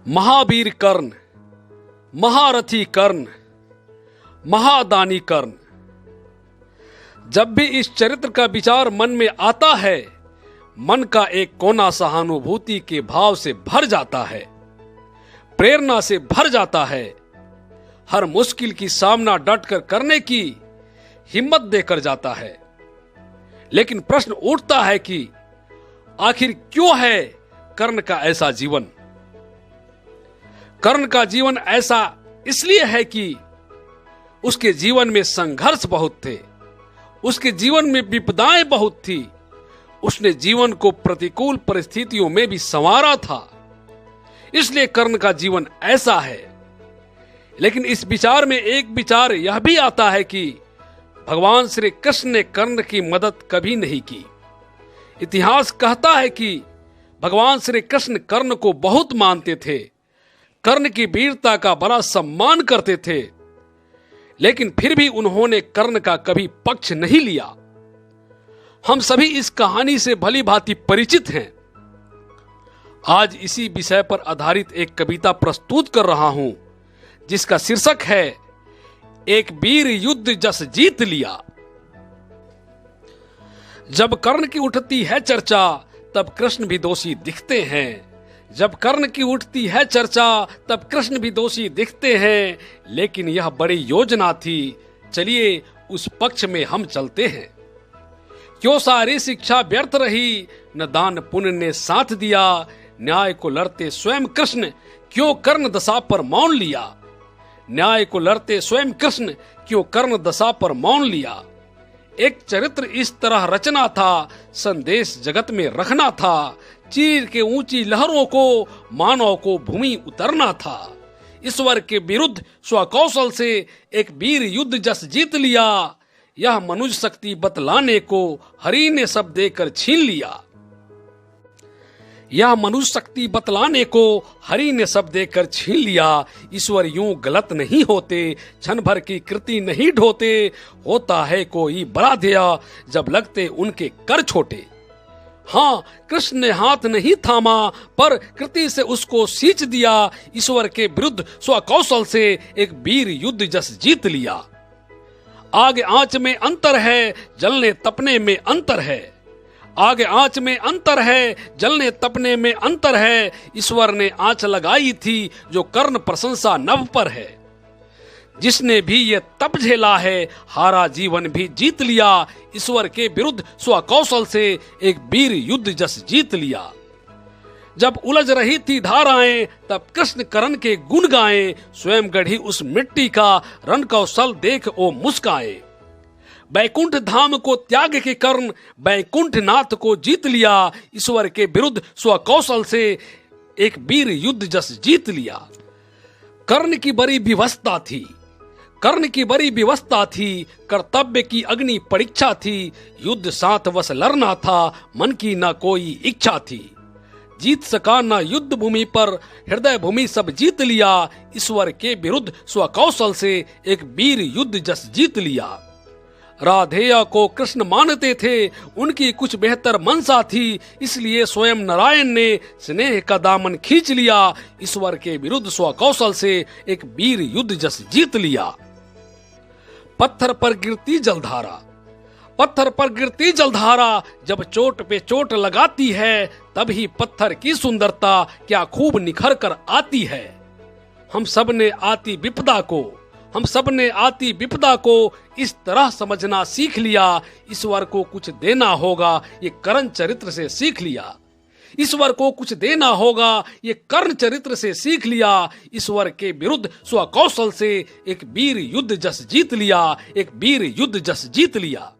महावीर कर्ण, महारथी कर्ण, महादानी कर्ण। जब भी इस चरित्र का विचार मन में आता है, मन का एक कोना सहानुभूति के भाव से भर जाता है, प्रेरणा से भर जाता है, हर मुश्किल की सामना डटकर करने की हिम्मत देकर जाता है। लेकिन प्रश्न उठता है कि आखिर क्यों है कर्ण का ऐसा जीवन? कर्ण का जीवन ऐसा इसलिए है कि उसके जीवन में संघर्ष बहुत थे, उसके जीवन में विपदाएं बहुत थी, उसने जीवन को प्रतिकूल परिस्थितियों में भी संवारा था, इसलिए कर्ण का जीवन ऐसा है। लेकिन इस विचार में एक विचार यह भी आता है कि भगवान श्री कृष्ण ने कर्ण की मदद कभी नहीं की। इतिहास कहता है कि भगवान श्री कृष्ण कर्ण को बहुत मानते थे, कर्ण की वीरता का बड़ा सम्मान करते थे, लेकिन फिर भी उन्होंने कर्ण का कभी पक्ष नहीं लिया। हम सभी इस कहानी से भली भांति परिचित हैं। आज इसी विषय पर आधारित एक कविता प्रस्तुत कर रहा हूं, जिसका शीर्षक है एक वीर युद्ध जस जीत लिया। जब कर्ण की उठती है चर्चा, तब कृष्ण भी दोषी दिखते हैं। जब कर्ण की उठती है चर्चा, तब कृष्ण भी दोषी दिखते हैं। लेकिन यह बड़ी योजना थी, चलिए उस पक्ष में हम चलते हैं। क्यों सारी शिक्षा व्यर्थ रही, न दान पुण्य ने साथ दिया। न्याय को लड़ते स्वयं कृष्ण, क्यों कर्ण दशा पर मौन लिया। न्याय को लड़ते स्वयं कृष्ण, क्यों कर्ण दशा पर मौन लिया। एक चरित्र इस तरह रचना था, संदेश जगत में रखना था। चीर के ऊंची लहरों को मानव को भूमि उतरना था। ईश्वर के विरुद्ध स्वकौशल से एक वीर युद्ध जस जीत लिया। यह मनुष्य शक्ति बतलाने को हरि ने सब देकर छीन लिया। यह मनुष्य शक्ति बतलाने को हरि ने सब देकर छीन लिया। ईश्वर यूं गलत नहीं होते, क्षण भर की कृति नहीं ढोते। होता है कोई बड़ा ध्येय, जब लगते उनके कर छोटे। हाँ, कृष्ण ने हाथ नहीं थामा, पर कृति से उसको सींच दिया। ईश्वर के विरुद्ध स्वकौशल से एक वीर युद्ध जस जीत लिया। आग आंच में अंतर है, जलने तपने में अंतर है। आग आंच में अंतर है, जलने तपने में अंतर है। ईश्वर ने आंच लगाई थी, जो कर्ण प्रशंसा नभ पर है। जिसने भी ये तप झेला है, हारा जीवन भी जीत लिया। ईश्वर के विरुद्ध स्वकौशल से एक वीर युद्ध जस जीत लिया। जब उलझ रही थी धाराएं, तब कृष्ण कर्ण के गुण गाए। स्वयं गढ़ी उस मिट्टी का रण कौशल देख ओ मुस्काए। बैकुंठ धाम को त्याग के कर्ण बैकुंठ नाथ को जीत लिया। ईश्वर के विरुद्ध स्वकौशल से एक वीर युद्ध जस जीत लिया। कर्ण की बड़ी विवस्था थी, कर्ण की बड़ी व्यवस्था थी। कर्तव्य की अग्नि परीक्षा थी। युद्ध साथ वश लड़ना था, मन की न कोई इच्छा थी। जीत सका न युद्ध भूमि पर, हृदय भूमि सब जीत लिया। ईश्वर के विरुद्ध स्वकौशल से एक वीर युद्ध जस जीत लिया। राधेया को कृष्ण मानते थे, उनकी कुछ बेहतर मनसा थी, इसलिए स्वयं नारायण ने स्नेह का दामन खींच लिया। ईश्वर के विरुद्ध स्वकौशल से एक वीर युद्ध जस जीत लिया। पत्थर पर गिरती जलधारा, पत्थर पर गिरती जलधारा जब चोट पे चोट लगाती है, तभी पत्थर की सुंदरता क्या खूब निखर कर आती है। हम सब ने आती विपदा को, हम सब ने आती विपदा को इस तरह समझना सीख लिया। ईश्वर को कुछ देना होगा, ये कर्ण चरित्र से सीख लिया। ईश्वर को कुछ देना होगा, ये कर्ण चरित्र से सीख लिया। ईश्वर के विरुद्ध स्वकौशल से एक वीर युद्ध जस जीत लिया। एक वीर युद्ध जस जीत लिया।